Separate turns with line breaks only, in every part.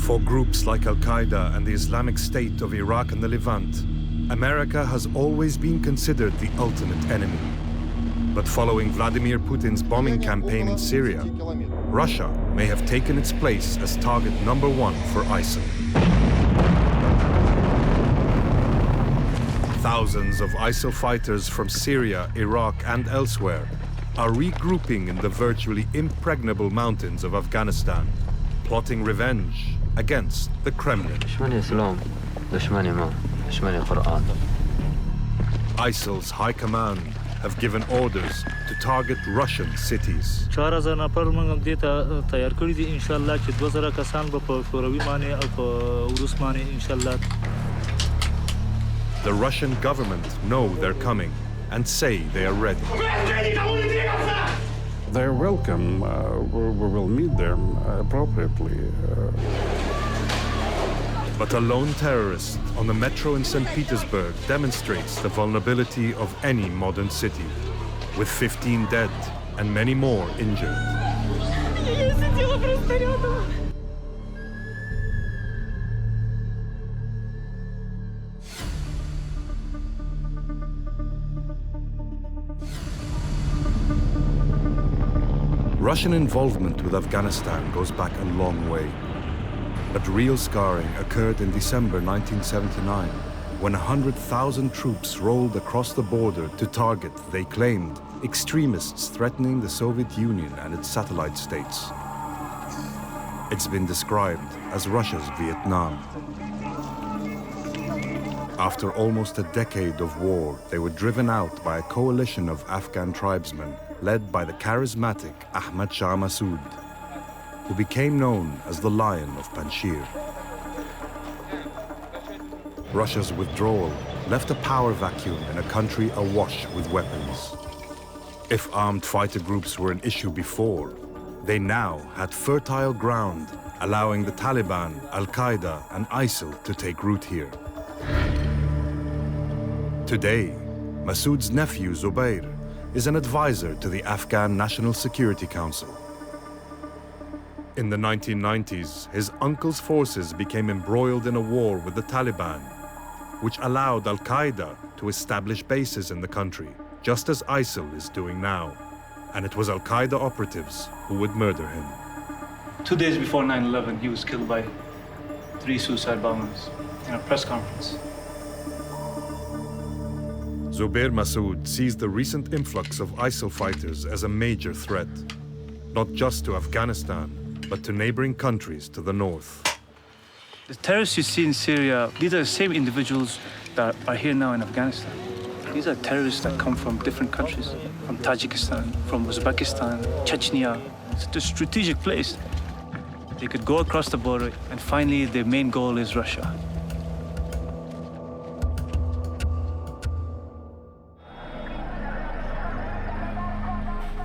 For groups like Al-Qaeda and the Islamic State of Iraq and the Levant, America has always been considered the ultimate enemy. But following Vladimir Putin's bombing campaign in Syria, Russia may have taken its place as target number one for ISIL. Thousands of ISIL fighters from Syria, Iraq, and elsewhere are regrouping in the virtually impregnable mountains of Afghanistan, plotting revenge against the Kremlin. ISIL's high command have given orders to target Russian cities. The Russian government know they're coming and say they are ready.
They're welcome. We will meet them appropriately.
But a lone terrorist on the metro in St. Petersburg demonstrates the vulnerability of any modern city, with 15 dead and many more injured. Russian involvement with Afghanistan goes back a long way. But real scarring occurred in December 1979, when 100,000 troops rolled across the border to target, they claimed, extremists threatening the Soviet Union and its satellite states. It's been described as Russia's Vietnam. After almost a decade of war, they were driven out by a coalition of Afghan tribesmen led by the charismatic Ahmad Shah Massoud, who became known as the Lion of Panjshir. Russia's withdrawal left a power vacuum in a country awash with weapons. If armed fighter groups were an issue before, they now had fertile ground, allowing the Taliban, Al-Qaeda, and ISIL to take root here. Today, Massoud's nephew Zubair is an advisor to the Afghan National Security Council. In the 1990s, his uncle's forces became embroiled in a war with the Taliban, which allowed Al-Qaeda to establish bases in the country, just as ISIL is doing now. And it was Al-Qaeda operatives who would murder him.
2 days before 9/11, he was killed by 3 suicide bombers in a press conference.
Zubair Massoud sees the recent influx of ISIL fighters as a major threat, not just to Afghanistan, but to neighboring countries to the north.
The terrorists you see in Syria, these are the same individuals that are here now in Afghanistan. These are terrorists that come from different countries, from Tajikistan, from Uzbekistan, Chechnya. It's a strategic place. They could go across the border, and finally their main goal is Russia.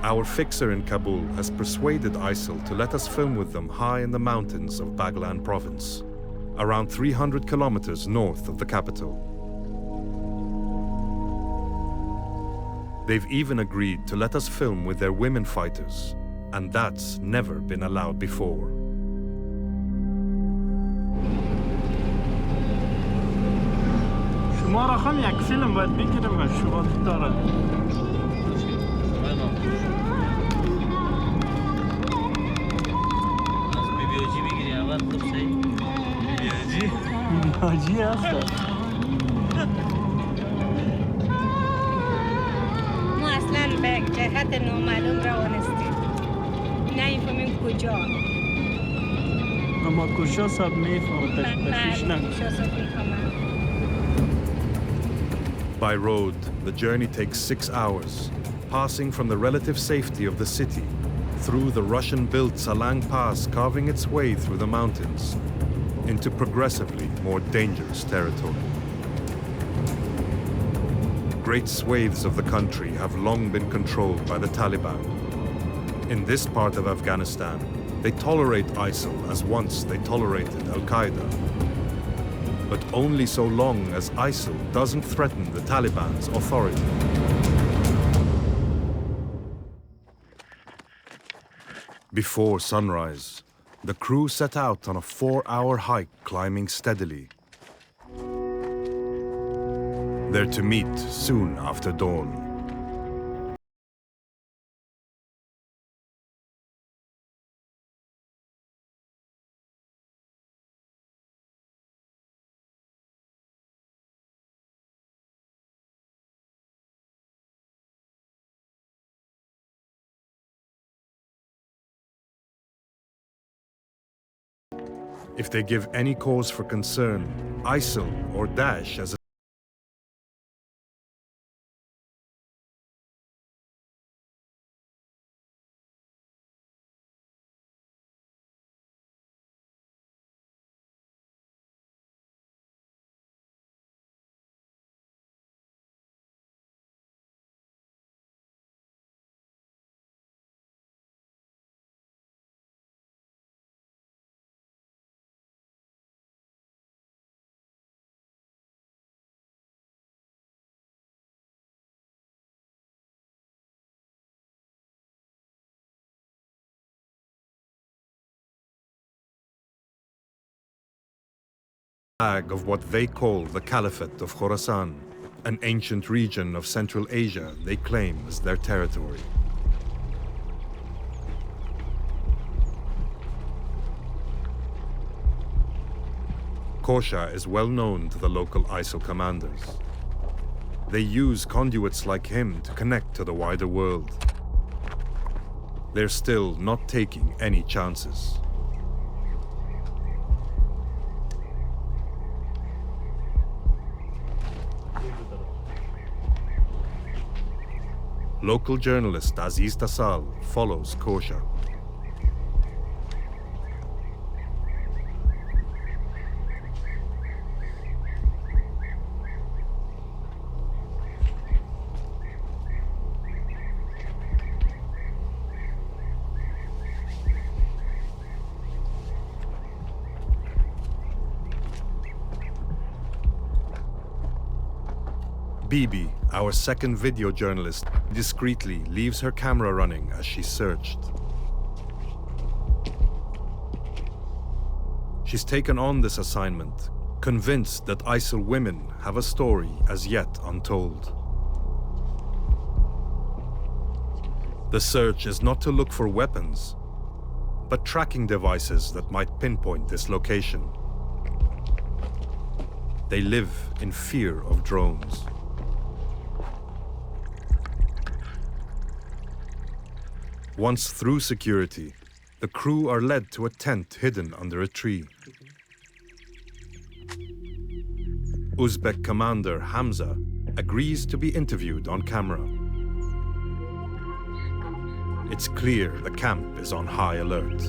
Our fixer in Kabul has persuaded ISIL to let us film with them high in the mountains of Baghlan province, around 300 kilometers north of the capital. They've even agreed to let us film with their women fighters, and that's never been allowed before. By road, the journey takes 6 hours, passing from the relative safety of the city through the Russian-built Salang Pass, carving its way through the mountains into progressively more dangerous territory. Great swathes of the country have long been controlled by the Taliban. In this part of Afghanistan, they tolerate ISIL as once they tolerated Al-Qaeda, but only so long as ISIL doesn't threaten the Taliban's authority. Before sunrise, The crew set out on a 4-hour hike, climbing steadily. They're to meet soon after dawn. If they give any cause for concern, ISIL or Daesh as a flag of what they call the Caliphate of Khorasan, an ancient region of Central Asia they claim as their territory. Kosha is well known to the local ISIL commanders. They use conduits like him to connect to the wider world. They're still not taking any chances. Local journalist Aziz Tassal follows Kosha. Bibi, our second video journalist, discreetly leaves her camera running as she's searched. She's taken on this assignment, convinced that ISIL women have a story as yet untold. The search is not to look for weapons, but tracking devices that might pinpoint this location. They live in fear of drones. Once through security, the crew are led to a tent hidden under a tree. Uzbek commander Hamza agrees to be interviewed on camera. It's clear the camp is on high alert.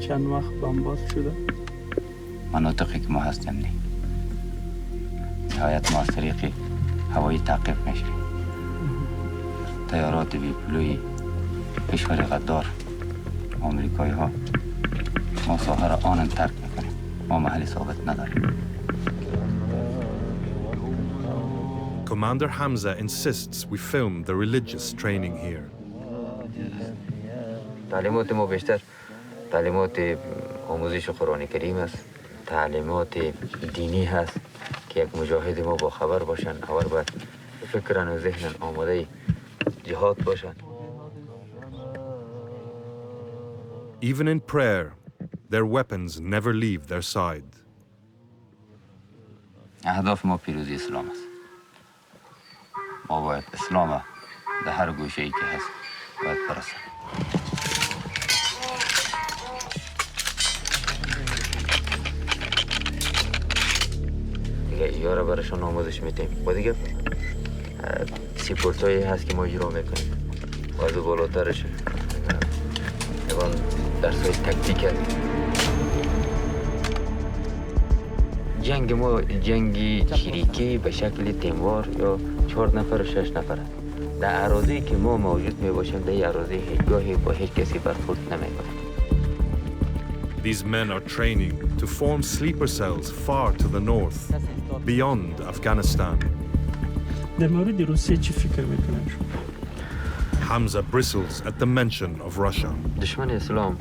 چند وقت بمبارد شده؟
مناطقی که ما هستیم نهایت ما از طریق هوایی تعقیب میشه. طیارات بیپلوی کشور غدار آمریکایی ها ما ساحه را آنن ترک میکنیم. ما محل ثابت نداریم.
Commander Hamza insists we film the religious training here.
تعلیمات ما بیشتر تعلیمات آموزش قرآن کریم است. تعلیمات دینی هست که یک مجاهد ما با خبر باشن، اور به فکرن و ذهنن آماده جهاد باشن.
Even in prayer, their weapons never leave their side.
اهداف ما پیروزی اسلام است. ما باید اسلام در هر گوشه‌ای که هست باید برسیم. دیگه یارا براشون آموزش میدیم. و دیگه سیپورتایی هست که ما اجرا میکنیم. و از بالاترش ایوان درسای تکتیک هست. جنگ ما جنگی چریکی به شکل تیموار یا 4 نفر و 6 نفر است. در اراضی که ما موجود می باشیم در اراضی هیچگاهی با هیچ کسی برخورد نمی کنیم.
These men are training to form sleeper cells far to the north, beyond Afghanistan.
در مورد روسیه چی فکر میکنن؟
Hamza bristles at the mention of Russia.
دشمن اسلام،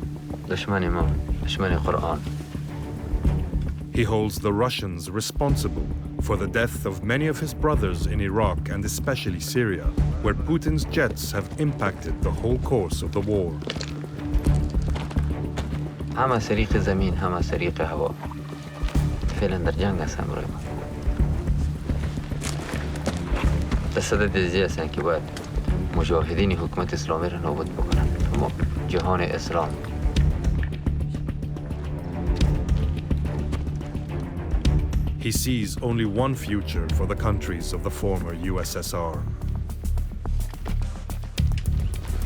دشمن ایمان، دشمن قرآن.
He holds the Russians responsible for the death of many of his brothers in Iraq and especially Syria, where Putin's jets have impacted the whole course of the war.
هم از طریق زمین، هم از طریق هوا. فعلا در جنگ هستن برای ما. به صدد جزیه هستن که باید مجاهدین حکومت اسلامی را نابود بکنن. اما جهان اسلام
He sees only one future for the countries of the former USSR.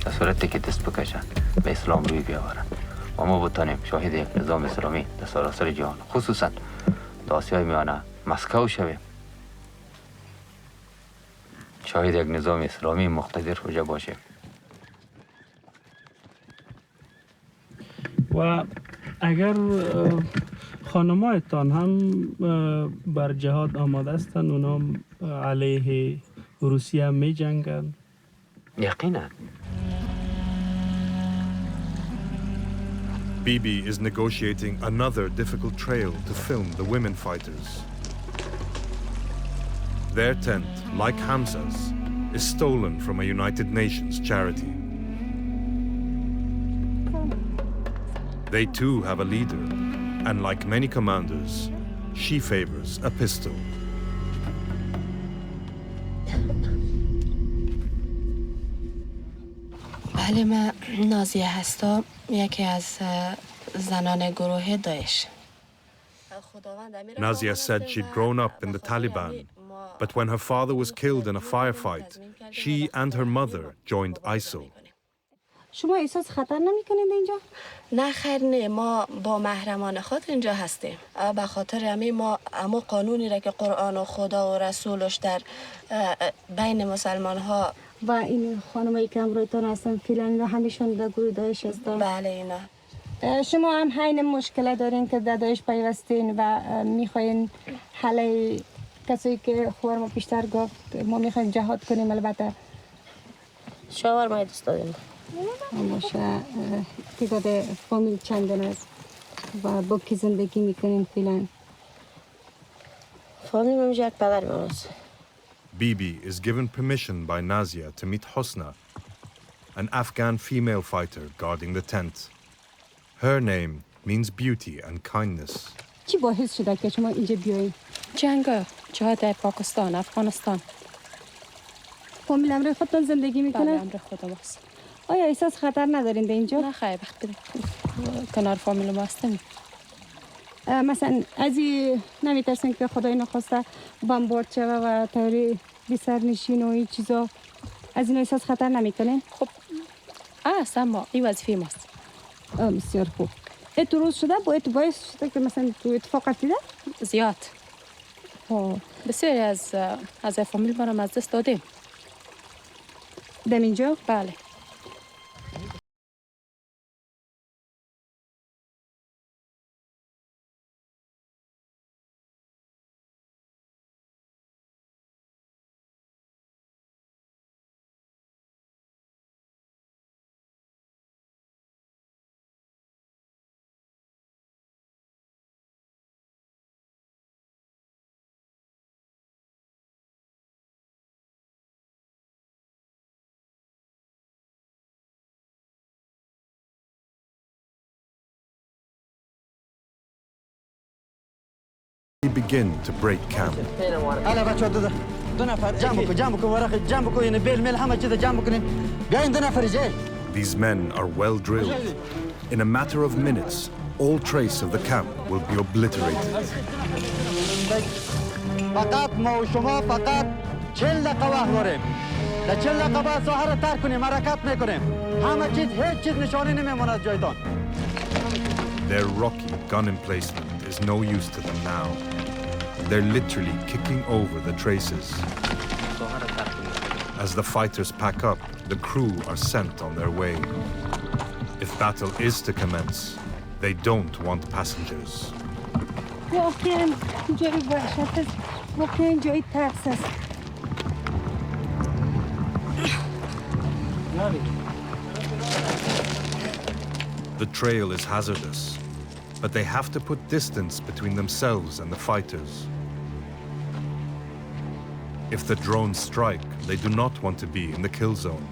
در صورتی که دست بکشن به اسلام روی بیاورن و ما بتانیم شاهد یک نظام اسلامی در سراسر جهان خصوصا در آسیای میانه مسکو شویم، شاهد یک نظام اسلامی مقتدر کجا باشیم.
و اگر خانمایتان هم بر جهاد آماده هستند، اونا علیه روسیه می جنگن؟
یقینا.
Bibi is negotiating another difficult trail to film the women fighters. Their tent, like Hamza's, is stolen from a United Nations charity. They too have a leader, and like many commanders, she favors a pistol.
بله، من نازیه هستم، یکی از زنان گروه داعش.
Nazia said she'd grown up in the Taliban, but when her father was killed in a firefight, she and her mother joined ISIL.
شما احساس خطر نمی‌کنید اینجا؟
نه خیر، نه، ما با محرمان خود اینجا هستیم. به خاطر همین ما اما قانونی را که قرآن و خدا و رسولش در بین مسلمان ها
و این خانمایی که همراهتان هستن فعلا اینا همیشون در گروه داعش هستن.
بله اینا.
شما هم حین مشکل دارین که در داعش پیوستین و میخواین حل کسایی که خوار ما بیشتر گفت ما میخوایم جهاد کنیم. البته
شاورما دوست داریم.
باشه، تعداد فامیل چندان است و با کی زندگی میکنین فعلا؟
فامیل من یک پدر ماست.
Bibi is given permission by Nazia to meet Hosna, an Afghan female fighter guarding the tent. Her name means beauty and kindness.
چی باعث شده که شما اینجا بیایید؟
جنگ جهاد پاکستان، افغانستان.
فامیل همراه خودتون زندگی میکنه؟
بله، همراه خودم است.
آیا احساس خطر ندارین در اینجا؟
نه خیر، وقتی کنار فامیل ما هستیم.
مثلا از این نمیترسین که خدای نخواسته بمبارد شوه و طوری بی سرنشین و این چیزا، از این احساس خطر نمیکنین؟
خب اما این وظیفه ماست.
بسیار خوب. اعتراض شده؟ باعث شده که مثلا تو اتفاق افتیده؟
زیاد. بسیاری از فامیل ما را از دست دادیم.
دم اینجا؟
بله.
We begin to break camp.
هلا بچه‌ها دو نفر جمع کن ورق جمع کن، یعنی بیل میل همه چیز جمع کنین. بیاین دو نفر جای.
These men are well drilled. In a matter of minutes, all trace of the camp will be obliterated.
فقط ما و شما فقط 40 دقیقه وقت داریم. در 40 دقیقه بعد ساحه را ترک کنیم، حرکت میکنیم. همه چیز هیچ چیز نشانی نمیمونه از جایتان.
Their rocky gun emplacement is no use to them now. They're literally kicking over the traces. As the fighters pack up, the crew are sent on their way. If battle is to commence, They don't want passengers.
واقعاً جای وحشت است. واقعاً جای ترس است.
The trail is hazardous, but they have to put distance between themselves and the fighters. If the drones strike, they do not want to be in the kill zone.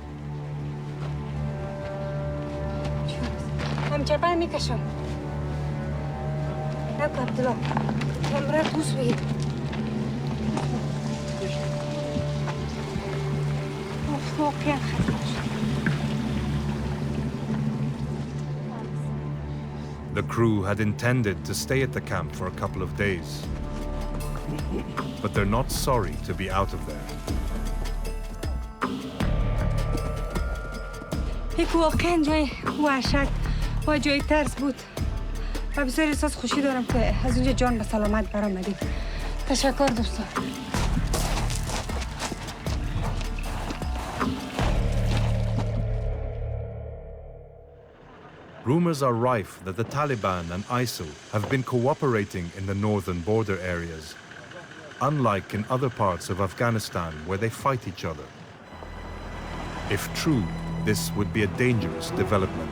همچپر میکشم. نکن عبدالله. کمره دوست بگیر. واقعاً خطر است.
The crew had intended to stay at the camp for a couple of days, but they're not sorry to be out of there.
یک واقعاً جای وحشت و جای ترس بود. و بسیار احساس خوشی دارم که از اونجا جان به سلامت برآمدیم. تشکر دوستان.
Rumors are rife that the Taliban and ISIL have been cooperating in the northern border areas, unlike in other parts of Afghanistan where they fight each other. If true, this would be a dangerous development.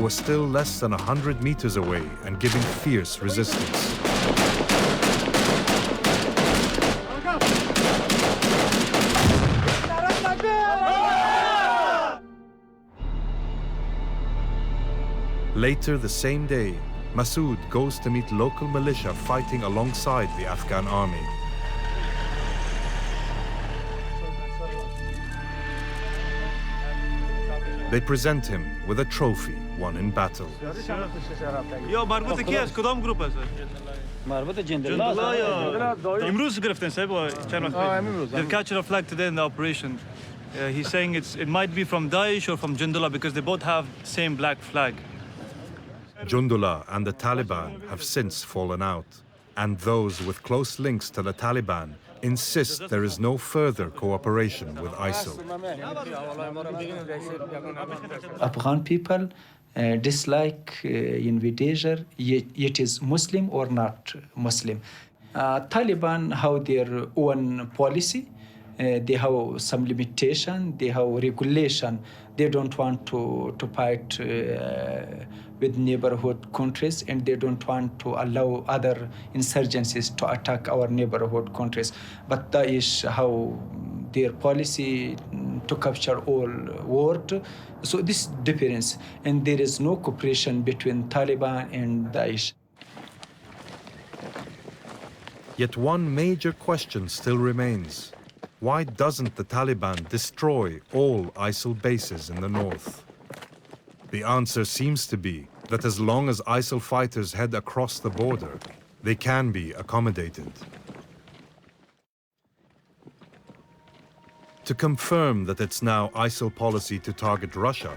Was still less than 100 meters away and giving fierce resistance. Later the same day, Masood goes to meet local militia fighting alongside the Afghan army. They present him with a trophy won in battle.
یا مربوط کی است کدام گروه است
مربوط جندلا
یا امروز گرفتن صاحب چند وقت they captured a flag today in the operation. He's saying it might be from Daesh or from Jundullah because they both have the same black flag.
Jundullah and the Taliban have since fallen out, and those with close links to the Taliban insist there is no further cooperation with ISIL.
Afghan people dislike invader, it is Muslim or not Muslim. Taliban have their own policy. They have some limitation, they have regulation. They don't want to fight with neighborhood countries, and they don't want to allow other insurgencies to attack our neighborhood countries. But Daesh have their policy to capture all world. So this difference, and there is no cooperation between Taliban and Daesh.
Yet one major question still remains. Why doesn't the Taliban destroy all ISIL bases in the north? The answer seems to be that as long as ISIL fighters head across the border, they can be accommodated. To confirm that it's now ISIL policy to target Russia,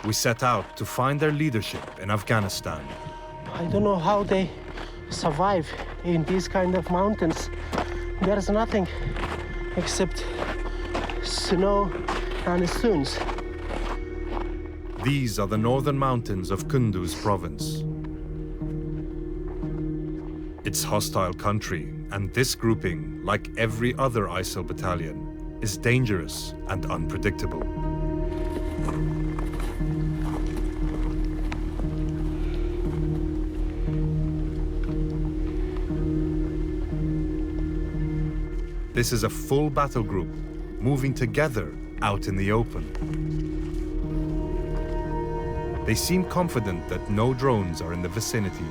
we set out to find their leadership in Afghanistan.
I don't know how they survive in these kind of mountains. There's nothing except snow and stones.
These are the northern mountains of Kunduz province. It's hostile country, and this grouping, like every other ISIL battalion, is dangerous and unpredictable. This is a full battle group, moving together out in the open. They seem confident that no drones are in the vicinity.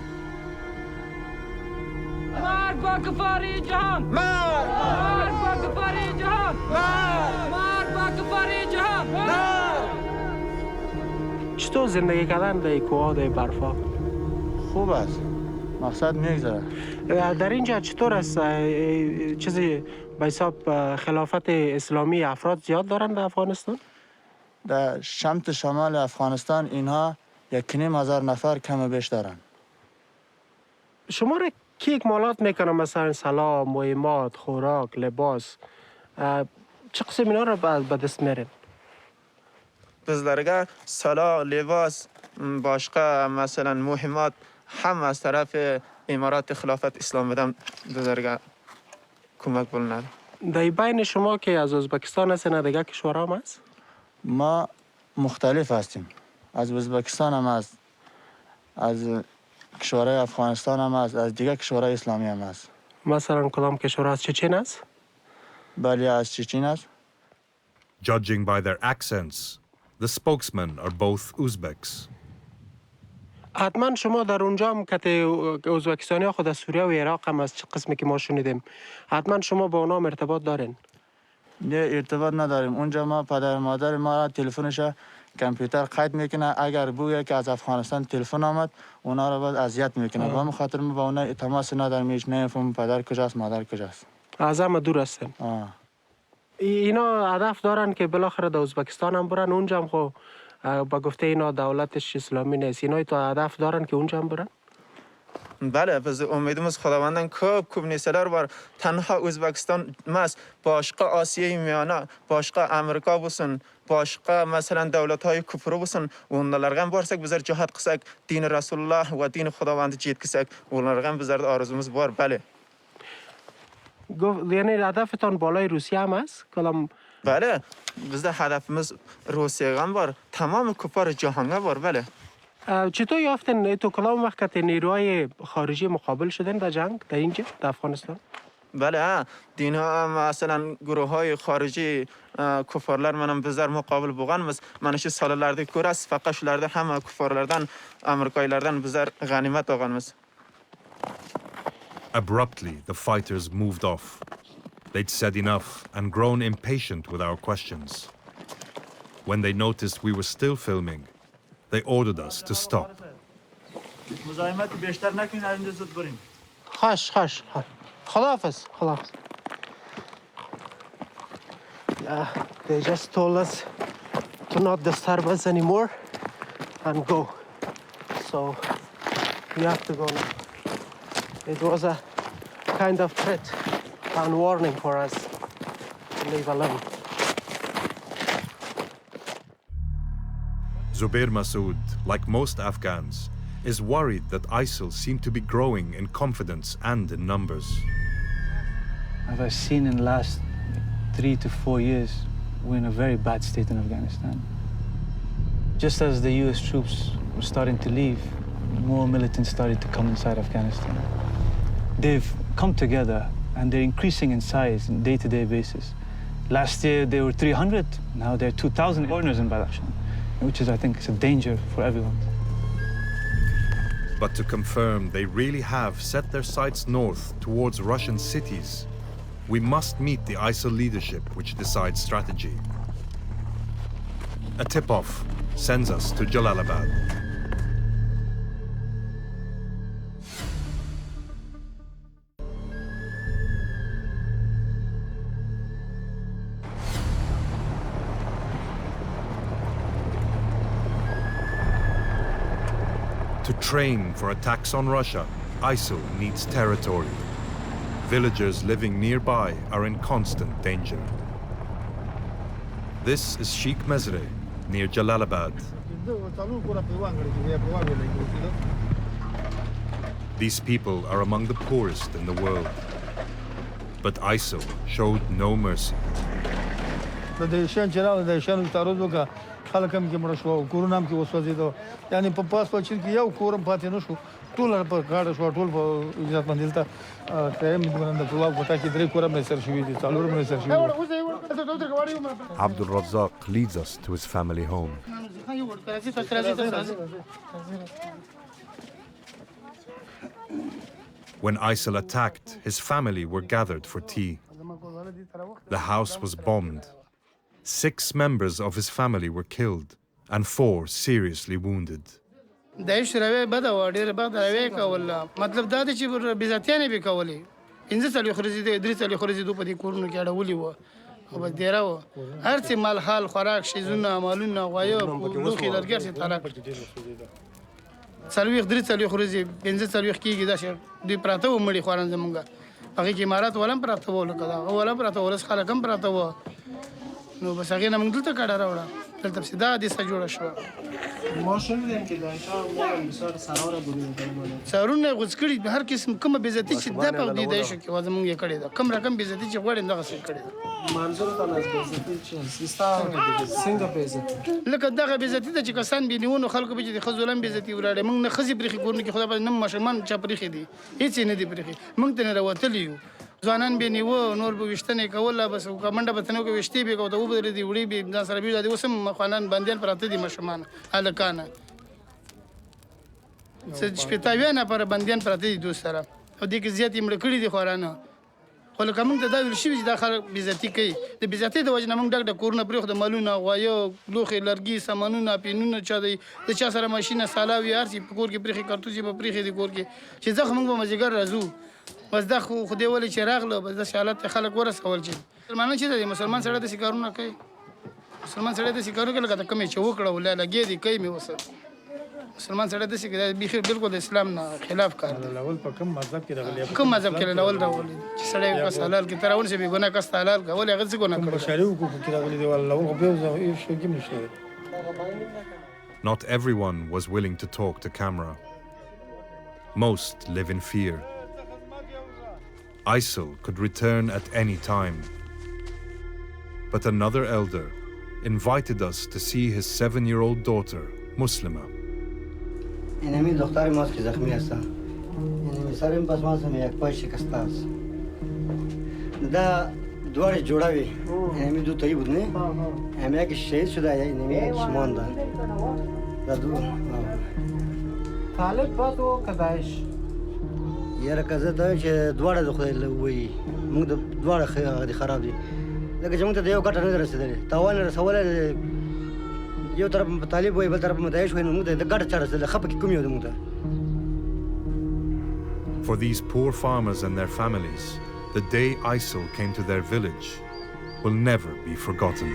چطور زندگی کردن در کوه‌ها در برفا؟
خوب است.
مقصد میگذره.
در اینجا چطور است چیزی به حساب خلافت اسلامی افراد زیاد دارند در افغانستان؟
در شمت شمال افغانستان اینها 1,500 نفر کم و بیش دارن.
شما را کی اکمالات میکنه، مثلا سلاح، مهمات، خوراک، لباس، چه قسم اینا را به دست میرین؟
bizlarga سلاح، لباس، boshqa مثلا مهمات هم از طرف امارات خلافت اسلامی bizlarga کمک بولناد.
در بین شما که از ازبکستان هستین دیگه کشورها هم هست؟
ما مختلف هستیم. از ازبکستان هم هست، از کشورهای افغانستان هم هست، از دیگه کشورهای اسلامی هم هست.
مثلا کدام کشور از چچن است؟
بله از چچن است.
Judging by their accents, the spokesmen are both Uzbeks.
حتما شما در اونجا هم که ازبکستانی ها خود از سوریه و عراق هم از چه قسمی که ما شنیدیم، حتما شما با اونا ارتباط دارین؟
نه ارتباط نداریم. اونجا ما پدر مادر ما را تلفنش کامپیوتر قید میکنه، اگر بویه که از افغانستان تلفن آمد اونا را باید اذیت میکنه. به خاطر ما با اونا تماس نداریم، هیچ نمیفهمیم پدر کجاست مادر کجاست.
از همه دور هستن. اینا هدف دارن که بالاخره در ازبکستان هم برن، اونجا هم خب با گفته اینا دولتش اسلامی نیست، اینا تو هدف دارن که اونجا هم برن؟
بله، biz umidimiz Xudovandan ko'p narsalar bor. Tanha O'zbekiston emas, boshqa Osiyo miyona, boshqa Amerika bo'lsin, boshqa masalan davlatlar ko'pri bo'lsin, ularga ham borsak, bizlar jihad qilsak, din Rasululloh va din Xudovandni yetkazsak, ularga ham bizlarda orzumuz bor, bale.
یعنی هدفتان بالای روسیه هم است؟ کلام
بله، bizda hadafimiz Rossiyaga ham bor, tamom kufar jahonga bor, bale.
چطور یافتن تو کلام وقت نیروهای خارجی مقابل شدن در جنگ در اینجا در افغانستان؟
بله، دینها مثلا گروه های خارجی کفارlar منم bizlar muqobil bo'lganmiz. Mana shu sonlarda ko'rasiz, faqat shularda hamma kuffarlardan, Amerikaliklardan bizlar g'animat olganmiz.
Abruptly, the fighters moved off. They'd said enough and grown impatient with our questions. When they noticed we were still filming, they ordered us to stop.
خواهش خداحافظ. They just told us to not disturb us anymore and go. So we have to go now. It was a kind of threat and warning for us to leave alone.
Zubair Masood, like most Afghans, is worried that ISIL seem to be growing in confidence and in numbers.
As I've seen in the last 3 to 4 years, we're in a very bad state in Afghanistan. Just as the US troops were starting to leave, more militants started to come inside Afghanistan. They've come together and they're increasing in size on a day-to-day basis. Last year they were 300, now they're 2,000 foreigners in Badakhshan, which is, I think, is a danger for everyone.
But to confirm they really have set their sights north towards Russian cities, we must meet the ISIL leadership which decides strategy. A tip-off sends us to Jalalabad. To train for attacks on Russia, ISIL needs territory. Villagers living nearby are in constant danger. This is Sheikh Mezre, near Jalalabad. These people are among the poorest in the world. But ISIL showed no mercy.
خلکم کې مړ شو کورونه هم کې وسوځیدو یعنی په پاس پچیر کې یو کورم پاتې نه شو ټول په کاړه شو ټول په عزت مندلته ټایم د پلاو پتا کې درې کورم نه سر شوې دي څلور نه سر شوې
Abdul Razzaq leads us to his family home. When ISIL attacked, his family were gathered for tea. The house was bombed. 6 members of his family were killed and 4 seriously wounded.
داعش روی بده و ډېر بد روی کوله مطلب دا دی چې بېزتیانې به کولې 15 ورځې د 3 ورځې دوی په دې کورونو کې اړولي وو او بس ډېره وه هر څه مال حال خوراک شیزونه مالونه غوایه لوښي لرګي هر څه تالا کړ 3 ورځې 15 کېږي داسې دوی پراته وو مړي خواران زمونږ هغې کې امارات ولم پراته وو لکه دا هغه ولم پراته وو ولس خلک هم پراته وو نو بس هغې نه موږ دلته کډه راوړه دلته پسې دا حادثه جوړه شوه
ما شنیدم که داعش‌ها میرن بسیار سرا را برون
سرونه غوڅ کړي هر قسم کومه بېزتي چې دا په دې داعشو کې وه زموږ یې کړې ده کوم رقم بېزتي چې غواړې دغسې یې کړې ده
منظورتان از بېزتي چی است څنګه بېزتي
لکه دغه بېزتي ده چې کسان بېنیو نو خلکو به چې د ښځو هم بېزتي ولاړې موږ نه ښځې پرېښي کورونو کې خدای پاک نه ماشومان چا پرېښي دي هېڅ یې نه دي پرېښي موږ ته نه راوتلي یو ځوانان به نیوه نور به ویشتنې کوله بس منډه به تنو کې ویشتې به کوه ته وبدرېدې وړې به ځان سره بېوځه دي اوس هم خانان بندیان پراته دي ماشومان هلکانه شپېته اویا نفره بندیان پراته دي دوی سره او دې کې زیات یې مړه کړي دي خوارانه خو لکه موږ ته دا ویل شوي چې دا خلک بېزتي کوي د بېزتۍ د وجې نه موږ ډک ډک کورونه پرېښوده مالونه غوایه لوښي لرګي سامانونه پینونه چا دی د چا سره ماشینه سالا وي هر څه په کور کې پرېښي کارتوس یې به پرېښي دي کور کې چې ځه خو موږ به مازدیګر راځو بس دا خو خدای ولې چې راغله بس داسې حالت ته خلک ورسول چې مسلمانان چې دی مسلمان سړی داسې کارونه کوي مسلمان سړی داسې کارونه کوي لکه د کوم یې چې وکړه ولا لګې دي کوي مې اوس مسلمان سړی داسې کوي بیخي بالکل د اسلام نه خلاف کار دی لول په کوم مذهب کې راغلی
کوم مذهب کې لول راغلی
چې سړی کس حلال کې تراون چې بې ګناه کس ته حلال کا ولې هغه څه ګناه کړی بشري حقوقو کې راغلی دی ولا لول خو بیا یو شی کې نشته
Not everyone was willing to talk to camera. Most live in fear. ISIL could return at any time. But another elder invited us to see his 7-year-old daughter, Muslima.
اینمی دختر ماست که زخمی هستن اینمی سرم پس ماست هم یک پای شکسته است دا دوار جوڑاوی اینمی دو تایی بود نه اینمی یک شهید شده اینمی یک مانده دا دو
طالب باد و کدایش
یاره که زه دا چې دواړه د خدای وایي موږ د دواړه خراب دي لکه چې موږ ته د یو ګټه نه ده رسېدلې تاوان یې رسولی یو طرف طالب وایي بل طرف داعش وایي نو موږ ته د ګټه چا رسېدلې ښه پکې کوم یو دی موږ ته
For these poor farmers and their families, the day ISIL came to their village will never be forgotten.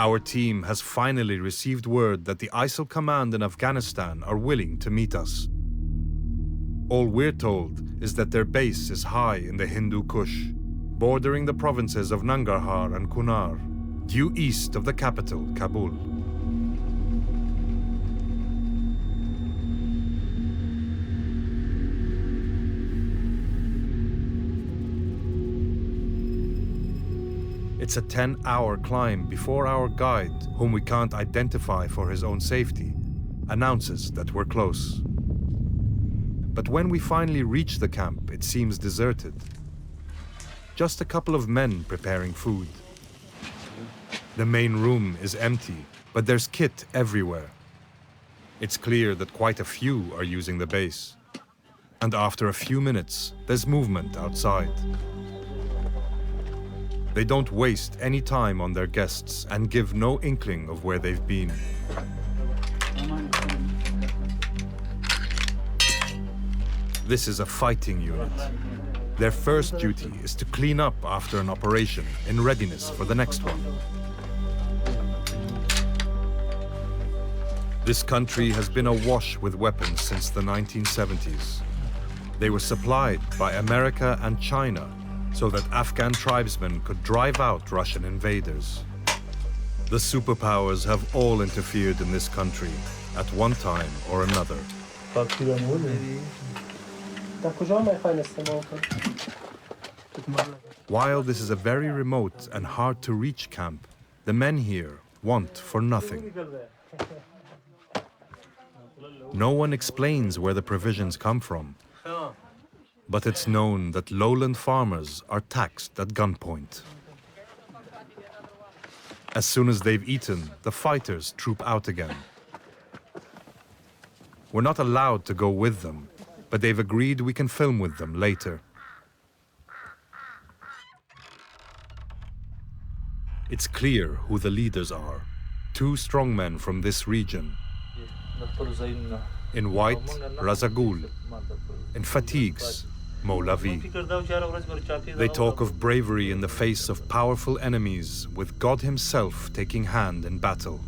Our team has finally received word that the ISIL command in Afghanistan are willing to meet us. All we're told is that their base is high in the Hindu Kush, bordering the provinces of Nangarhar and Kunar, due east of the capital, Kabul. It's a 10-hour climb before our guide, whom we can't identify for his own safety, announces that we're close. But when we finally reach the camp, it seems deserted. Just a couple of men preparing food. The main room is empty, but there's kit everywhere. It's clear that quite a few are using the base. And after a few minutes, there's movement outside. They don't waste any time on their guests and give no inkling of where they've been. This is a fighting unit. Their first duty is to clean up after an operation in readiness for the next one. This country has been awash with weapons since the 1970s. They were supplied by America and China so that Afghan tribesmen could drive out Russian invaders. The superpowers have all interfered in this country at one time or another. While this is a very remote and hard-to-reach camp, the men here want for nothing. No one explains where the provisions come from. But it's known that lowland farmers are taxed at gunpoint. As soon as they've eaten, the fighters troop out again. We're not allowed to go with them, but they've agreed we can film with them later. It's clear who the leaders are. 2 strongmen from this region. In white, Razagul. In fatigues, Molavi. They talk of bravery in the face of powerful enemies, with God himself taking hand in battle.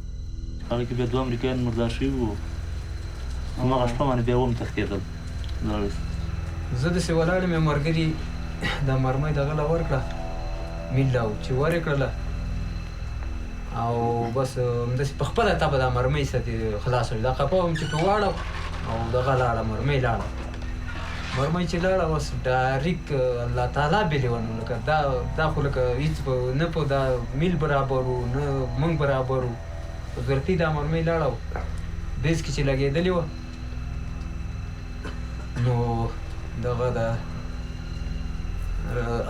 او بس همداسې په خپله طبعه دا مرمۍ ساتي خلاص شو دا قپه وم چې په واړه او دغه لاړه مرمۍ لاړه مرمۍ چې لاړه بس ډایرک الله تعالی بېلې ونه لکه دا خو لکه هېڅ نه په دا میل برابر و نه موږ برابر و په ګرتي دا مرمۍ لاړه و بیس کې چې لګېدلې وه نو دغه د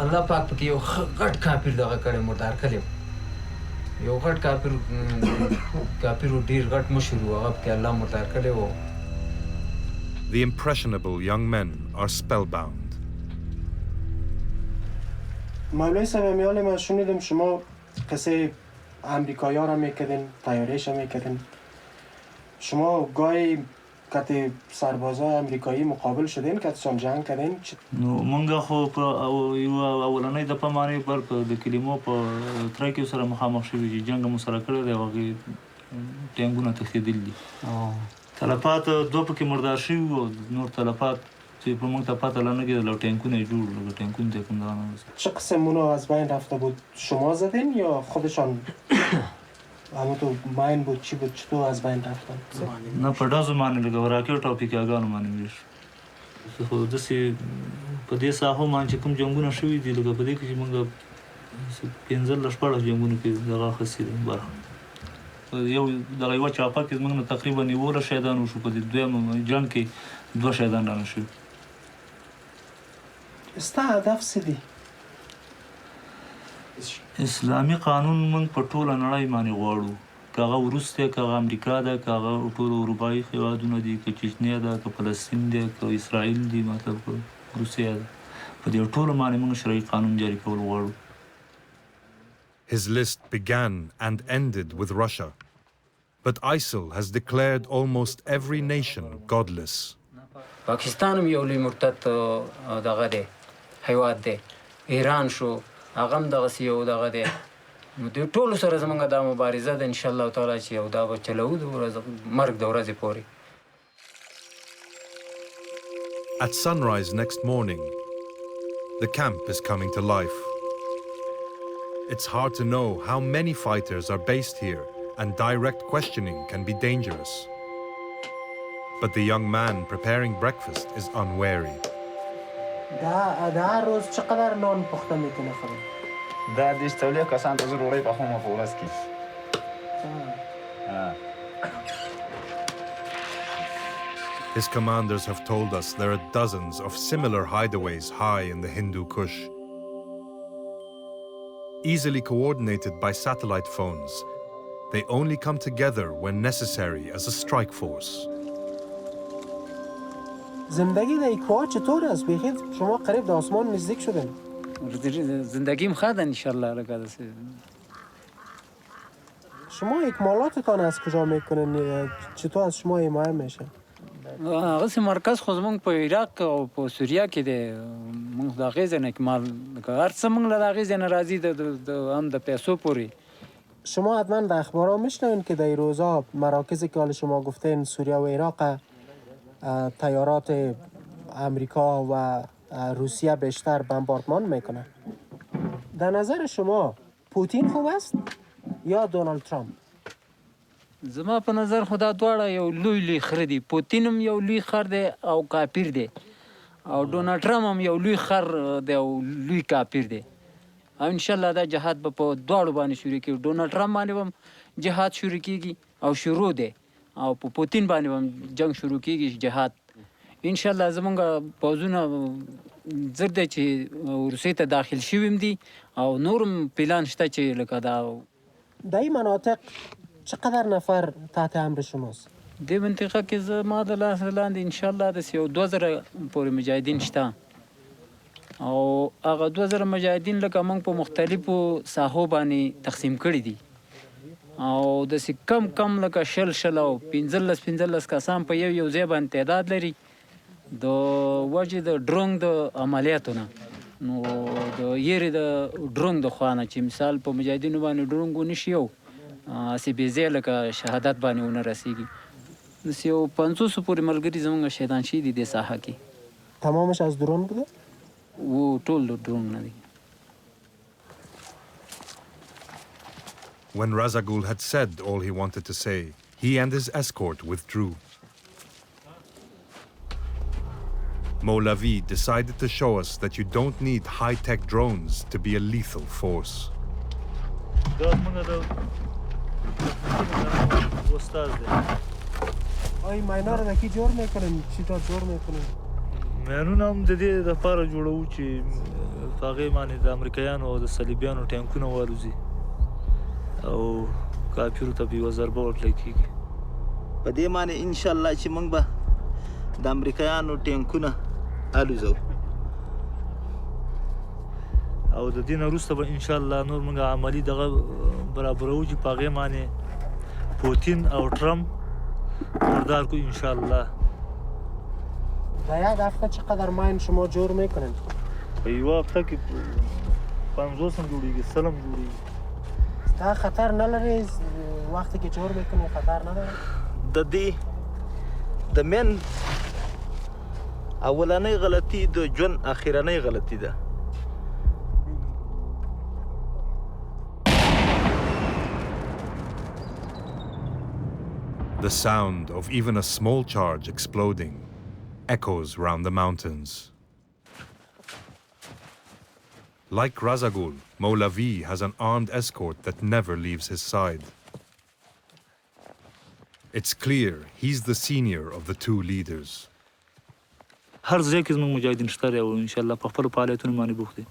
الله پاک پکې یو غټ کافر دغه کړی مردار کړی و یو غټ کافر ډیر غټ مشر و هغه پکې الله مردار کړی و.
The impressionable young men are spellbound.
مولوی صاحب میال من شنیدم شما قصه امریکایی‌ها را میکردین تیاریش میکردین شما گاهی کتی سربازای امریکایی مقابل شدین کتشان جنگ کردین
نو مونږ خو په یو اولنۍ دفعه باندې پر د کلمو په ترکیو سره مخامخ شوي چې جنګ مو سره کړی دی او هغې ټینګونه تښتېدلي دي تلفات 2 پکې مردار شوي وو نور تلفات چې په مونږ ته پته لا نه کېدل او ټینکونه یې جوړ کړل ټینکونه ته یې کوم دغه نه
چه قسم اونا از بین رفته بود شما زدین یا خودشان همونطور ماین بود چی بود چطور از بین رفتن؟
نه په ډزو باندې لکه راکېټ او پیکاګانو باندې ویش خو داسې په دې ساحو باندې چې کوم جنګونه شوي دي لکه په دې کې چې موږ 15-16 جنګونو کې دغه اخیستې ده برخه یو دغه یوه چاپه کې زموږ نه تقریبا 11 شهیدان وشو په دې دویم جنګ کې 2 شهیدان رانه شوي
ستا هدف څه دی؟
اسلامي قانون موږ په ټوله نړۍ باندې غواړو که هغه وروس دی که هغه امریکا ده که هغه ټول اروپایي هېوادونه دي که چچنیا ده که فلسطین دی که اسرائیل دي مطلب که روسیه ده په دې ټولو باندې موږ شرعي قانون جاري کول غواړو.
His list began and ended with Russia, but ISIL has declared almost every nation godless.
پاکستان هم یو لوی مرتد دغه دی هیواد دی ایران شو هغه هم دغسې یو دغه دی نو دوی ټولو سره زموږ دا مبارزه ده انشاءالله تعالی چې یو دا به چلوو د مرګ د ورځې پورې.
At sunrise next morning, the camp is coming to life. It's hard to know how many fighters are based here, and direct questioning can be dangerous. But the young man preparing breakfast is unwary.
دا روز چقدر نان پخته میکنه خودم؟
دا 200 کسان ته زه ډوډۍ پخوم په ورځ کې.
His commanders have told us there are dozens of similar hideaways high in the Hindu Kush. Easily coordinated by satellite phones, they only come together when necessary as a strike force.
زندگی در کوه چطور است؟ بخیر شما قریب به آسمان نزدیک شدین.
زندگیم خواد انشالله لکه
شما اکمالاتتان از کجا میکنین؟ چطور از شما حمایت میشه؟
هغه مرکز خو زمونږ په عراق او په سوریه کې دی موږ د هغې ځای نه اکمال هر څه موږ له هغې ځای نه راځي هم د پیسو پورې.
شما حتما در اخبارها میشنوین که در این روزها مراکزی که حال شما گفتین سوریه و عراق تیارات امریکا و روسیه بیشتر بمباردمان میکنه. در نظر شما پوتین خوب است یا دونالد ترامپ؟
زما په نظر خو دا دواړه یو لوی خر دي. پوتین هم یو لوی خر دی او کافر دی او ډونالډ ټرمپ هم یو لوی خر دی او لوی کافر دی او انشاءالله دا جهاد به په دواړو باندې شروع کېږي. ډونالډ ټرمپ باندې هم جهاد شروع کېږي او شروع دی او په پوتین باندې هم جنگ شروع کېږي جهاد. انشاءالله زمونږ پوځونه زر دی چې روسیې ته داخل شوي هم دي او نور هم پلان شته چې لکه دا
در این مناطق چقدر نفر تحت امر شماست؟
دې منطقه کې زما د لاس لاندې انشاءالله داسې یو 2000 پورې مجاهدین شته او هغه 2000 مجاهدین لکه موږ په مختلفو ساحو باندې تقسیم کړي دي او داسې کم لکه شل او 15 کسان په یو ځای باندې تعداد لري د وجې د ډرون د عملیاتو نه نو د یېرې د ډرون د خوا نه چې مثال په مجاهدینو باندې ډرون ونشي یو هسې بې ځایه لکه شهادت باندې ونه رسېږي داسې یو 500 پورې ملګري زموږ شهیدان شوي دي دې ساحه کې
تمامش از درون بوده؟
و ټول د ډرون نه دي.
When Razagul had said all he wanted to say, he and his escort withdrew. Molavi decided to show us that you don't need high-tech drones to be a lethal force.
آی ماینا رو دکی جور میکنیم چی تا جور میکنیم؟
مینونه هم د دې لپاره جوړوو چې په هغې باندې د امریکایانو او د صلیبیانو ټانکونه والوځي او کافرو ته به یوه ضربه ورکړی کېږي
په دې باندې انشاءالله چې موږ به د امریکایانو ټانکونه الوځو
او د دې نه وروسته به انشاءالله نور موږ عملي دغه برابروو چې په هغې باندې پوتین او ټرمپ بردار کو انشاءالله.
در یک هفته چقدر ماین شما جور میکنین؟
په یوه هفته کې 50 هم جوړېږي 100 هم جوړېږي.
دا خطر نلري وقتی که جور میکنی خطر نداره؟
د دې د من اولنۍ غلطي د ژوند اخرنۍ غلطي ده.
The sound of even a small charge exploding echoes round the mountains. Like Razagul, Molavi has an armed escort that never leaves his side. It's clear he's the senior of the two leaders.
هر ځای کې زموږ مجاهدین شته دی او انشاءالله په خپلو فعالیتونو باندې بوخت دي.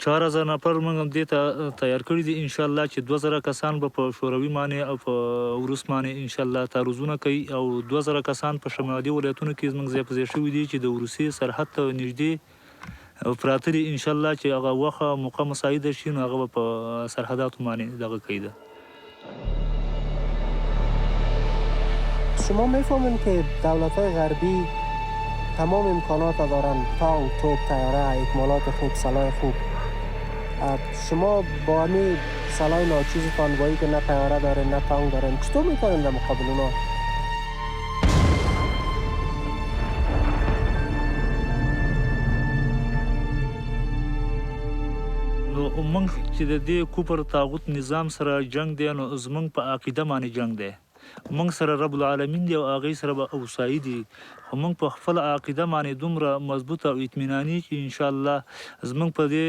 4000 نفر موږ دې ته تیار کړي دي انشاءالله چې 2000 کسان به په شوروي باندې او په وروس باندې انشاءالله تعرضونه کوي او 2000 کسان په شمالي ولایتونو کې زموږ ځای په ځای شوي دي چې د روسیې سرحد ته نږدې پراته دي انشاءالله چې هغه وخت موقع مساعده شي نو هغه به په سرحداتو باندې دغه کوي ده.
شما میفهمین که دولت‌های غربی تمام امکانات دارن، تانک، توپ، طیاره، اکمالات خوب، سلاح خوب. شما با همین سلاح ناچیزتان با اینکه نه طیاره داره نه تانک داره چطور میکنین در مقابل اونا؟
نو موږ چې د دې کوپر طاغوت نظام سره جنگ دی نو زموږ په عقیده باندې جنگ دی. موږ سره رب العالمین دی او هغې سره به اوسایي دي خو موږ په خپله عقیده باندې دومره مضبوطه او اطمیناني چې انشاءالله زموږ په دې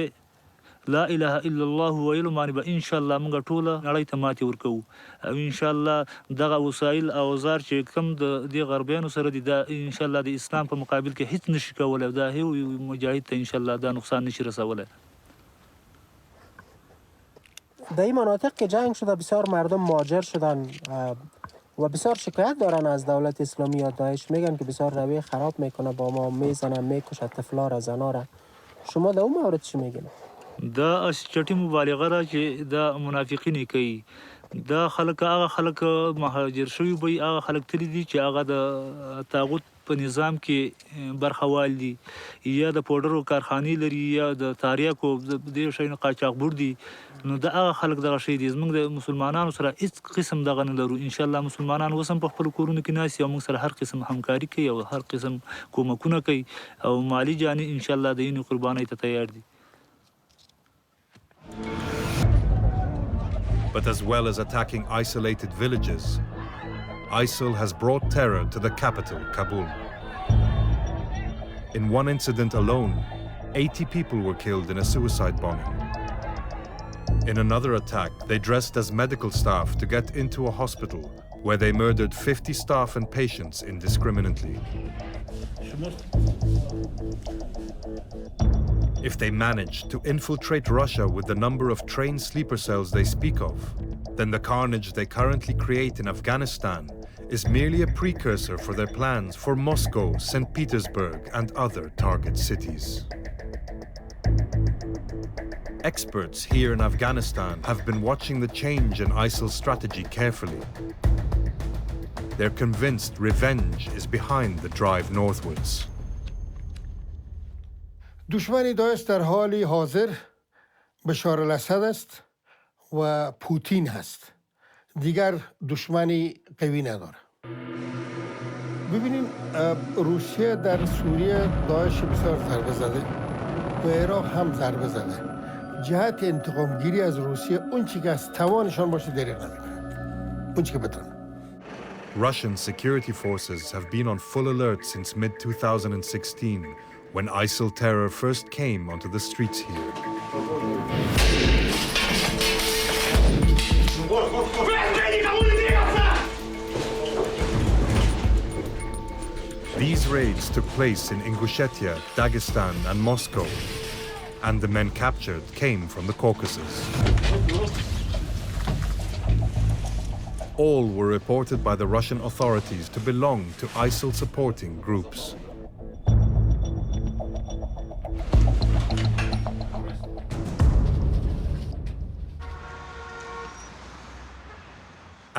لا اله الا الله ویلو باندې به انشاءالله موږ ټوله نړۍ ته ماتې ورکوو او انشاءالله دغه وسایل او اوزار چې کوم د دې غربیانو سره دي دا انشاءالله د اسلام په مقابل کې هیڅ نشي کولی او دا هیڅ مجاهد ته انشاءالله دا نقصان نشي رسولی.
در این مناطق که جنگ شده بسیار مردم مهاجر شدن و بسیار شکایت دارن از دولت اسلامی یا داعش میگن که بسیار رویه خراب میکنه با ما میزنه میکشه طفلا را زنا را شما در اون مورد چی میگین؟
دا چټي مبالغه را چې دا منافقین کوي دا خلک هغه خلک مهاجر شوي وي هغه خلک تللي دي چې هغه د طاغوت په نظام کې برخوال دي یا د پوډرو کارخانې لري یا د تاریاکو دې شیانو قاچاقبر دي نو دا هغه خلک دغه شی دي زموږ د مسلمانانو سره هیڅ قسم دغه نه لرو انشاءالله مسلمانان اوس هم په خپلو کورونو کې ناست او موږ سره هر قسم همکاري کوي او هر قسم کومکونه کوي او مالي جاني انشاءالله د یینې قربانۍ ته تیار دي.
But as well as attacking isolated villages, ISIL has brought terror to the capital, Kabul. In one incident alone, 80 people were killed in a suicide bombing. In another attack, they dressed as medical staff to get into a hospital where they murdered 50 staff and patients indiscriminately. If they manage to infiltrate Russia with the number of trained sleeper cells they speak of, then the carnage they currently create in Afghanistan is merely a precursor for their plans for Moscow, St. Petersburg, and other target cities. Experts here in Afghanistan have been watching the change in ISIL's strategy carefully. They're convinced revenge is behind the drive northwards.
دشمن داعش در حال حاضر بشار الاسد است و پوتین هست. دیگر دشمنی قوی نداره. ببینین روسیه در سوریه داعش بسیار ضربه زده و عراق هم ضربه زده. جهت انتقام گیری از روسیه اون چیزی که از توانشان باشه دریغ نمیکنند. اون چیزی که بتونن.
Russian security forces have been on full alert since mid-2016, when ISIL terror first came onto the streets here. These raids took place in Ingushetia, Dagestan, and Moscow, and the men captured came from the Caucasus. All were reported by the Russian authorities to belong to ISIL-supporting groups.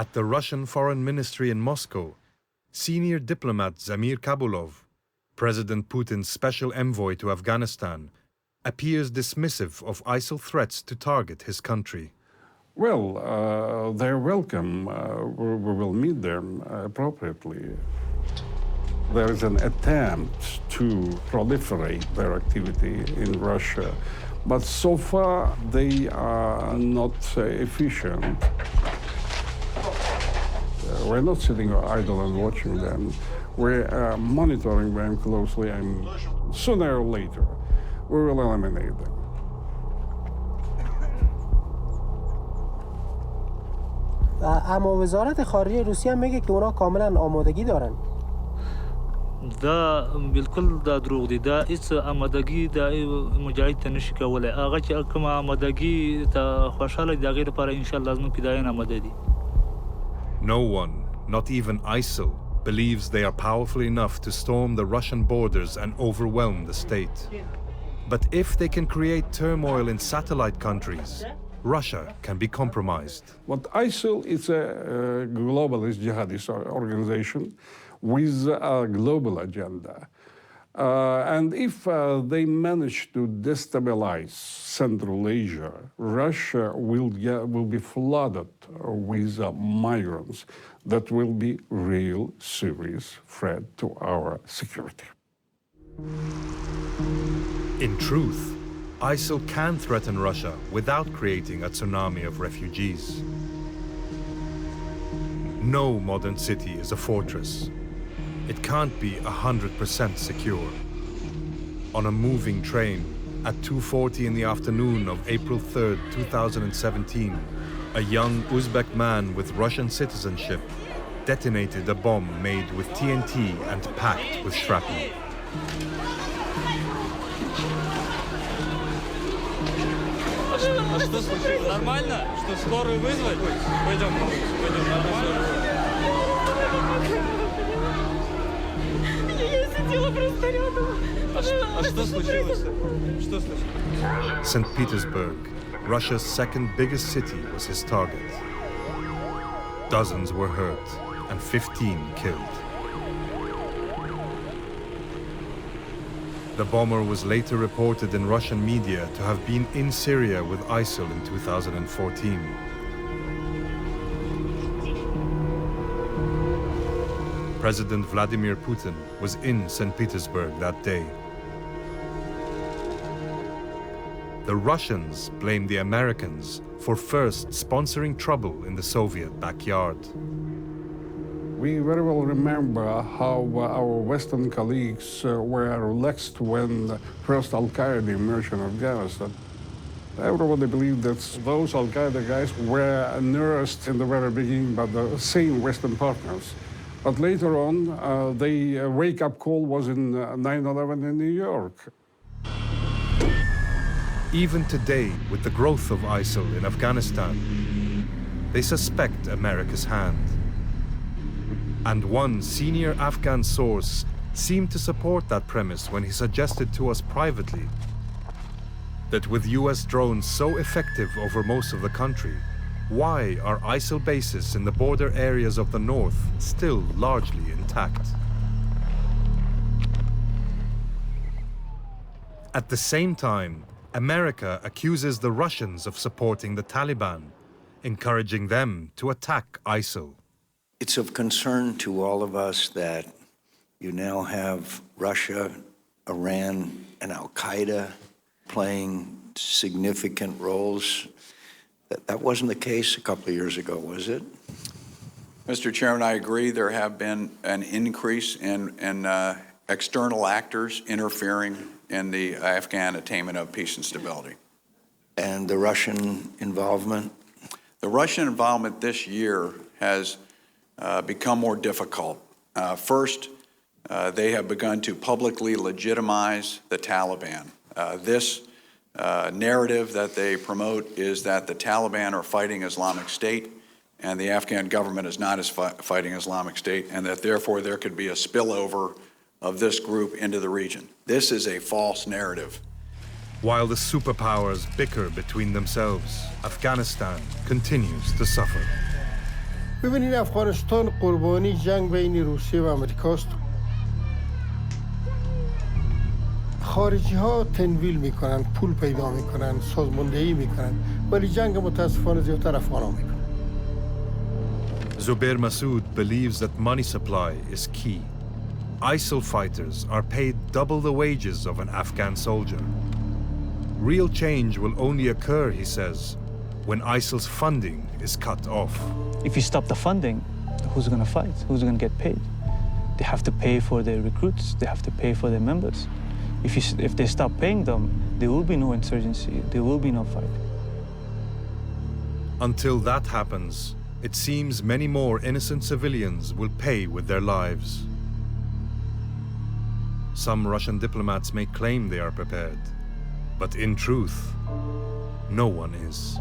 At the Russian Foreign Ministry in Moscow, senior diplomat Zamir Kabulov, President Putin's special envoy to Afghanistan, appears dismissive of ISIL threats to target his country.
Well, they're welcome. We will meet them appropriately. There is an attempt to proliferate their activity in Russia, but so far they are not efficient. We're not sitting idle and watching them. We're monitoring them closely, and sooner or later, we will eliminate them.
اما وزارت خارجه روسیه میگه که اونا کاملا آمادگی دارن.
دا بالکل دا دروغ دي دا هیڅ آمادګي دا مجاهد ته نشي کولای هغه چې کوم آمادګي ته خوشاله دي هغه لپاره ان شاء الله زموږ پیدایان آماده دي.
No one, not even ISIL, believes they are powerful enough to storm the Russian borders and overwhelm the state. But if they can create turmoil in satellite countries, Russia can be compromised.
But ISIL is a globalist jihadist organization with a global agenda. And if they manage to destabilize Central Asia, Russia will be flooded with migrants that will be real serious threat to our security.
In truth, ISIL can threaten Russia without creating a tsunami of refugees. No modern city is a fortress. It can't be 100% secure. On a moving train, at 2:40 in the afternoon of April 3rd, 2017, a young Uzbek man with Russian citizenship detonated a bomb made with TNT and packed with shrapnel.
А что случилось? Нормально? Что, скорую вызвать? Пойдем, нормально?
Я сидела просто рядом.
А что случилось? Что случилось?
St. Petersburg, Russia's second biggest city, was his target. Dozens were hurt and 15 killed. The bomber was later reported in Russian media to have been in Syria with ISIL in 2014. President Vladimir Putin was in St. Petersburg that day. The Russians blamed the Americans for first sponsoring trouble in the Soviet backyard.
We very well remember how our Western colleagues were relaxed when first Al-Qaeda emerged in Afghanistan. Everybody believed that those Al-Qaeda guys were nearest in the very beginning, but the same Western partners. But later on, the wake-up call was in 9/11 in New York.
Even today, with the growth of ISIL in Afghanistan, they suspect America's hand. And one senior Afghan source seemed to support that premise when he suggested to us privately that with US drones so effective over most of the country, why are ISIL bases in the border areas of the north still largely intact? At the same time, America accuses the Russians of supporting the Taliban, encouraging them to attack ISIL.
It's of concern to all of us that you now have Russia, Iran, and Al-Qaeda playing significant roles. That wasn't the case a couple of years ago, was it?
Mr. Chairman, I agree. There have been an increase in external actors interfering in the Afghan attainment of peace and stability.
And the Russian involvement?
The Russian involvement this year has become more difficult. First, they have begun to publicly legitimize the Taliban. This narrative that they promote is that the Taliban are fighting Islamic State and the Afghan government is not fighting Islamic State, and that therefore there could be a spillover of this group into the region. This is a false narrative.
While the superpowers bicker between themselves, Afghanistan continues to suffer.
ببینید افغانستان قربانی جنگ بین روسیه و امریکاست. خارجی ها تنویل میکنن، پول پیدا میکنن، سازماندهی میکنن، ولی جنگ متاسفانه زیادتر افغان ها میکنن.
Zubair Masood believes that money supply is key. ISIL fighters are paid double the wages of an Afghan soldier. Real change will only occur, he says, when ISIL's funding is cut off.
If you stop the funding, who's going to fight? Who's going to get paid? They have to pay for their recruits. They have to pay for their members. If they stop paying them, there will be no insurgency. There will be no fight.
Until that happens, it seems many more innocent civilians will pay with their lives. Some Russian diplomats may claim they are prepared, but in truth, no one is.